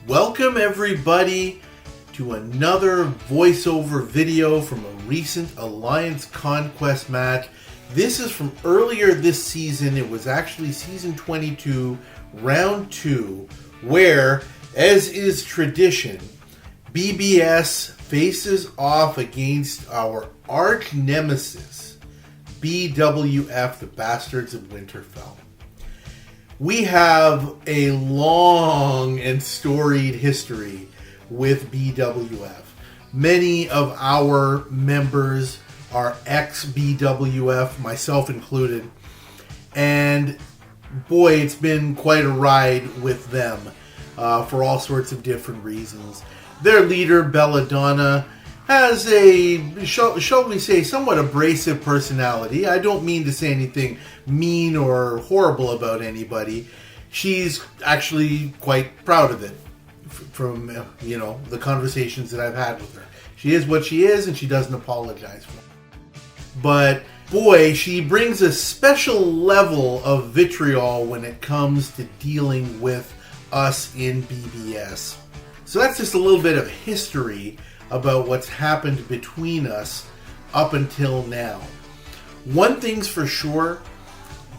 Welcome everybody to another voiceover video from a recent Alliance Conquest match. This is from earlier this season. It was actually season 22, round 2, where, as is tradition, BBS faces off against our arch nemesis, BWF, the Bastards of Winterfell. We have a long and storied history with BWF. Many of our members are ex-BWF, myself included. And boy, it's been quite a ride with them for all sorts of different reasons. Their leader, Belladonna, has a, shall we say, somewhat abrasive personality. I don't mean to say anything mean or horrible about anybody. She's actually quite proud of it from, the conversations that I've had with her. She is what she is, and she doesn't apologize for it. But boy, she brings a special level of vitriol when it comes to dealing with us in BBS. So that's just a little bit of history about what's happened between us up until now. One thing's for sure,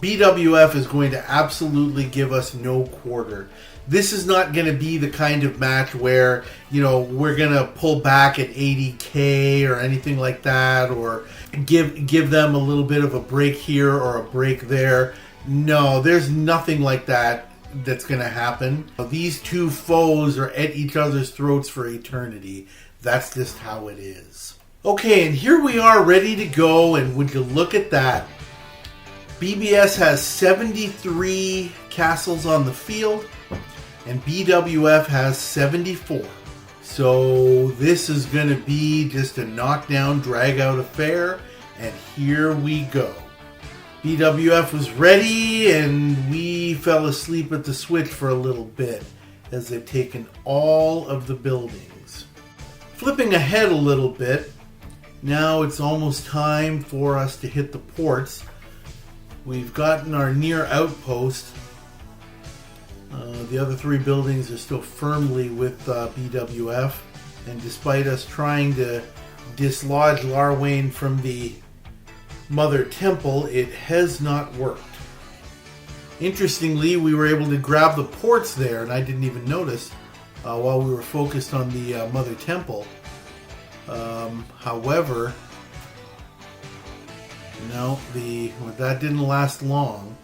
BWF is going to absolutely give us no quarter. This is not going to be the kind of match where, we're going to pull back at 80K or anything like that, or give them a little bit of a break here or a break there. No, there's nothing like that that's going to happen. These two foes are at each other's throats for eternity. That's just how it is. Okay, and here we are ready to go, and would you look at that? BBS has 73 castles on the field, and BWF has 74. So this is going to be just a knockdown, drag-out affair, and here we go. BWF was ready, and we fell asleep at the switch for a little bit, as they've taken all of the buildings. Flipping ahead a little bit, now it's almost time for us to hit the ports. We've gotten our near outpost. The other 3 buildings are still firmly with BWF, and despite us trying to dislodge Larwain from the Mother Temple, it has not worked. Interestingly, we were able to grab the ports there, and I didn't even notice while we were focused on the Mother Temple. However, no, that didn't last long,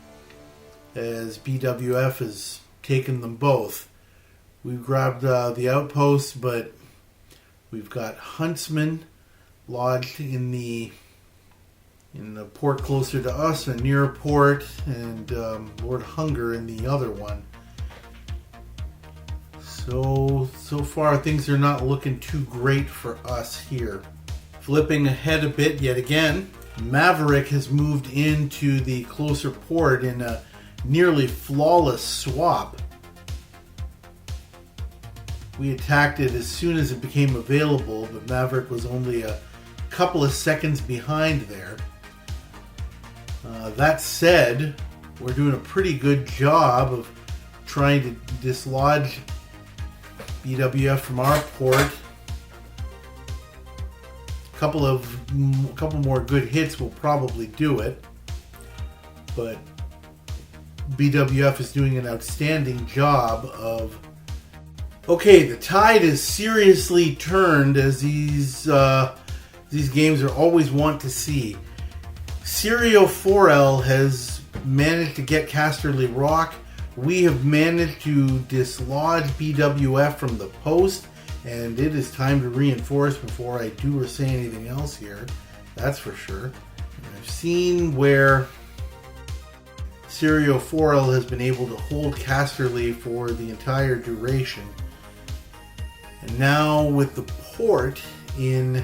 as BWF has taken them both. We've grabbed the outposts, but we've got Huntsman lodged in the port closer to us, a near port, and Lord Hunger in the other one. So far things are not looking too great for us here. Flipping ahead a bit yet again, Maverick has moved into the closer port in a nearly flawless swap. We attacked it as soon as it became available, but Maverick was only a couple of seconds behind there. That said, we're doing a pretty good job of trying to dislodge BWF from our port. A couple more good hits will probably do it, but BWF is doing an outstanding job of... Okay, the tide is seriously turned, as these games are always want to see. Sirio 4L has managed to get Casterly Rock. We have managed to dislodge BWF from the post, and it is time to reinforce before I do or say anything else here. That's for sure. And I've seen where Sirio 4L has been able to hold Casterly for the entire duration. And now with the port in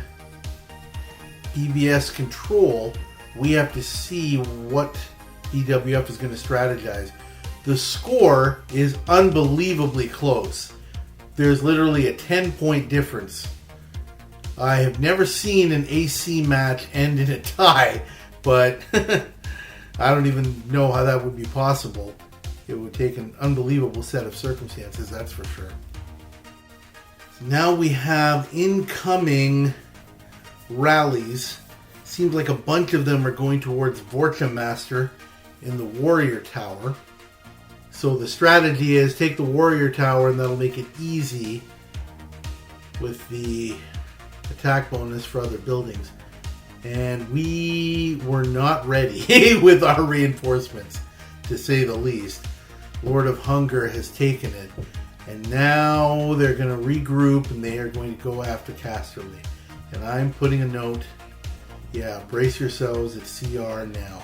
BBS control, we have to see what BWF is going to strategize. The score is unbelievably close. There's literally a 10-point difference. I have never seen an AC match end in a tie, but I don't even know how that would be possible. It would take an unbelievable set of circumstances, that's for sure. Now we have incoming rallies. Seems like a bunch of them are going towards Vortimaster in the Warrior Tower. So the strategy is take the Warrior Tower and that'll make it easy with the attack bonus for other buildings. And we were not ready with our reinforcements, to say the least. Lord of Hunger has taken it. And now they're going to regroup and they are going to go after Casterly. And I'm putting a note. Yeah, brace yourselves, it's CR now.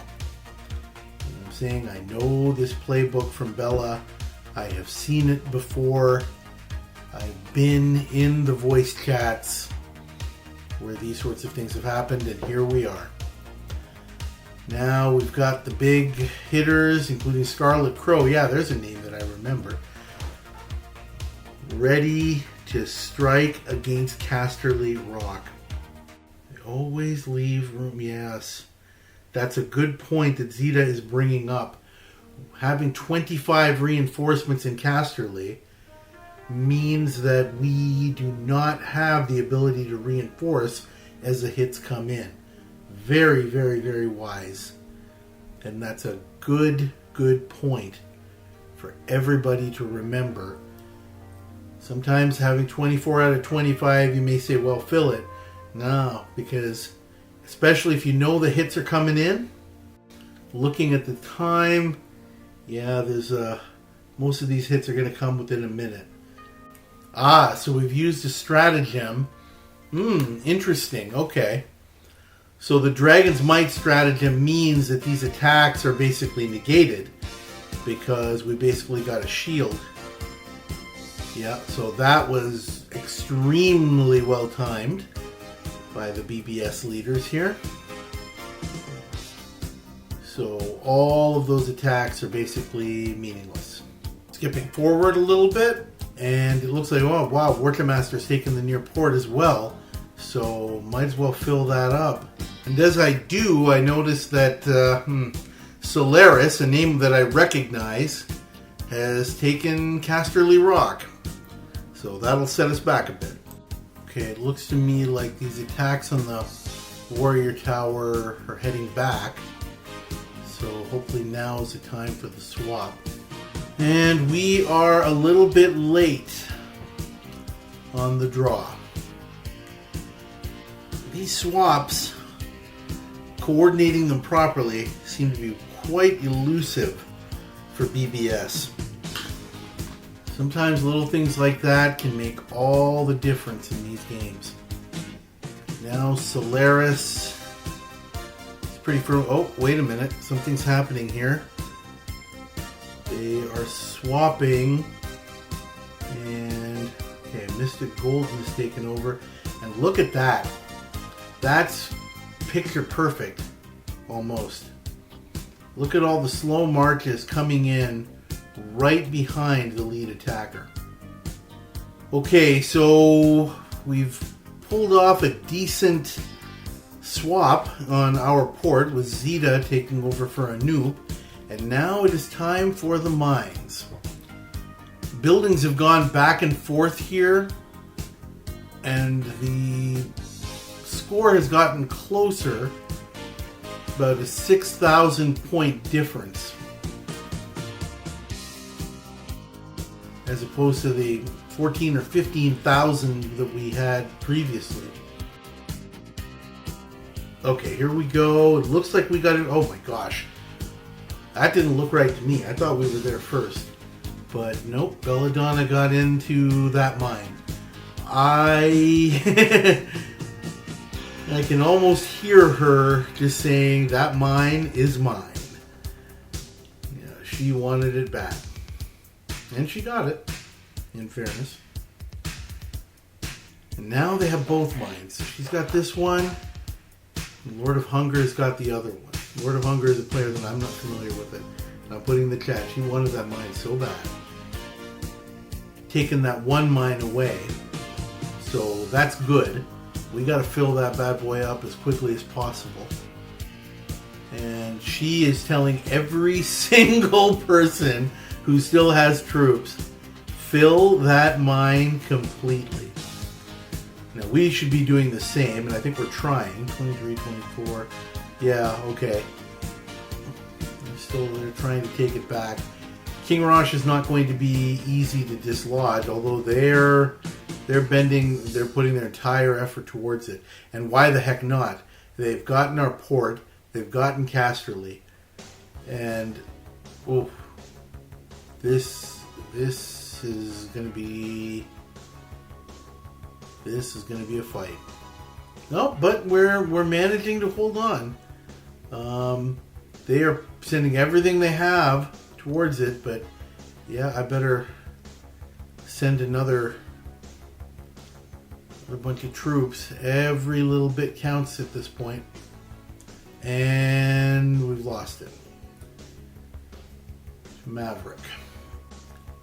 And I'm saying I know this playbook from Bella. I have seen it before. I've been in the voice chats where these sorts of things have happened, and here we are. Now we've got the big hitters, including Scarlet Crow. Yeah, there's a name that I remember. Ready to strike against Casterly Rock. They always leave room. Yes, that's a good point that Zeta is bringing up. Having 25 reinforcements in Casterly means that we do not have the ability to reinforce as the hits come in. Very, very, very wise. And that's a good point for everybody to remember. Sometimes having 24 out of 25, you may say, well, fill it. No, because especially if you know the hits are coming in, looking at the time, yeah, there's most of these hits are going to come within a minute. So we've used a stratagem. Interesting. Okay. So the Dragon's Might stratagem means that these attacks are basically negated because we basically got a shield. Yeah, so that was extremely well timed by the BBS leaders here. So all of those attacks are basically meaningless. Skipping forward a little bit, and it looks like, oh wow, Vortimaster's taken the near port as well. So might as well fill that up. And as I do, I notice that Solaris, a name that I recognize, has taken Casterly Rock. So that'll set us back a bit. Okay, it looks to me like these attacks on the Warrior Tower are heading back. So hopefully now is the time for the swap. And we are a little bit late on the draw. These swaps, coordinating them properly, seem to be quite elusive for BBS. Sometimes little things like that can make all the difference in these games. Now Solaris is pretty firm. Oh, wait a minute. Something's happening here. They are swapping. And, okay, Mystic Golden is taken over. And look at that. That's picture perfect, almost. Look at all the slow marches coming in right behind the lead attacker. Okay, so we've pulled off a decent swap on our port with Zeta taking over for Anoop, and now it is time for the mines. Buildings have gone back and forth here, and the score has gotten closer, about a 6,000 point difference, as opposed to the 14 or 15,000 that we had previously. Okay, here we go. It looks like we got it. Oh my gosh. That didn't look right to me. I thought we were there first. But nope, Belladonna got into that mine. I can almost hear her just saying, that mine is mine. Yeah, she wanted it back. And she got it, in fairness. And now they have both mines. So she's got this one. And Lord of Hunger has got the other one. Lord of Hunger is a player that I'm not familiar with it. And I'm putting in the chat. She wanted that mine so bad. Taking that one mine away. So that's good. We got to fill that bad boy up as quickly as possible. And she is telling every single person who still has troops, fill that mine completely. Now we should be doing the same, and I think we're trying. 23, 24. Yeah, okay. They're trying to take it back. King Rosh is not going to be easy to dislodge, although they're putting their entire effort towards it. And why the heck not? They've gotten our port, they've gotten Casterly, and this is going to be a fight. No, but we're managing to hold on. They are sending everything they have towards it, but yeah, I better send another bunch of troops. Every little bit counts at this point, and we've lost it. Maverick.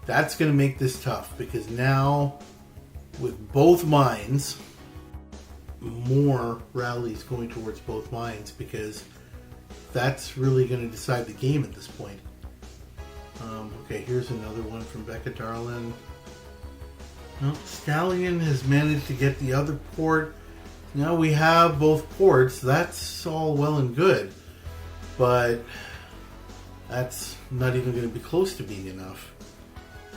That's going to make this tough, because now with both mines, more rallies going towards both mines, because that's really going to decide the game at this point. Okay, here's another one from Becca Darlin. No, Stallion has managed to get the other port. Now we have both ports. That's all well and good, but that's not even going to be close to being enough.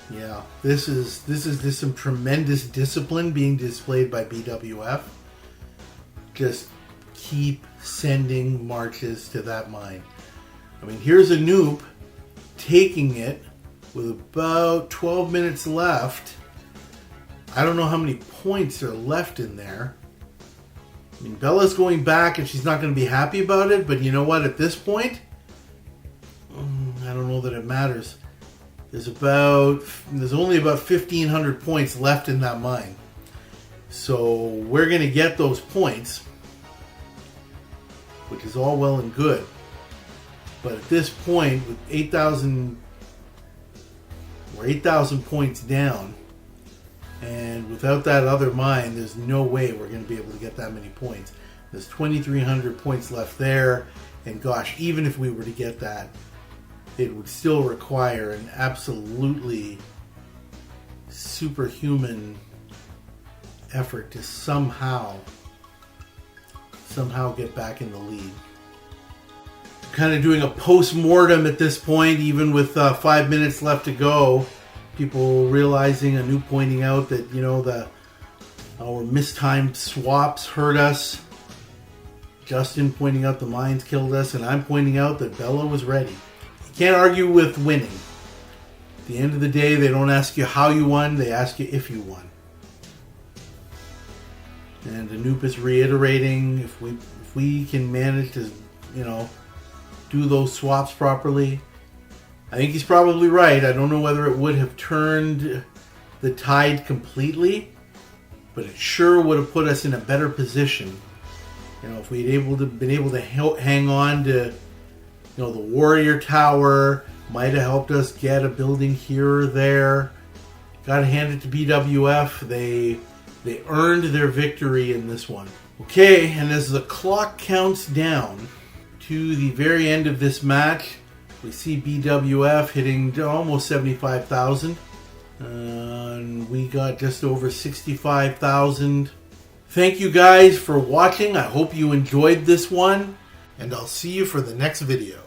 Yeah, this is just some tremendous discipline being displayed by BWF. Just keep sending marches to that mine. I mean, here's a noob taking it with about 12 minutes left. I don't know how many points are left in there. I mean, Bella's going back and she's not going to be happy about it, but you know what? At this point, I don't know that it matters. There's only about 1,500 points left in that mine. So we're going to get those points, which is all well and good. But at this point, with 8,000, we're 8,000 points down. And without that other mine, there's no way we're going to be able to get that many points. There's 2,300 points left there. And gosh, even if we were to get that, it would still require an absolutely superhuman effort to somehow get back in the lead. Kind of doing a post-mortem at this point, even with 5 minutes left to go. People realizing, Anoop pointing out that, you know, our mistimed swaps hurt us. Justin pointing out the mines killed us, and I'm pointing out that Bella was ready. You can't argue with winning. At the end of the day, they don't ask you how you won, they ask you if you won. And Anoop is reiterating, if we can manage to, you know, do those swaps properly. I think he's probably right. I don't know whether it would have turned the tide completely, but it sure would have put us in a better position. You know, if we'd been able to hang on to, you know, the Warrior Tower, might have helped us get a building here or there. Got to hand it to BWF. They earned their victory in this one. Okay, and as the clock counts down to the very end of this match, we see BWF hitting almost 75,000. And we got just over 65,000. Thank you guys for watching. I hope you enjoyed this one. And I'll see you for the next video.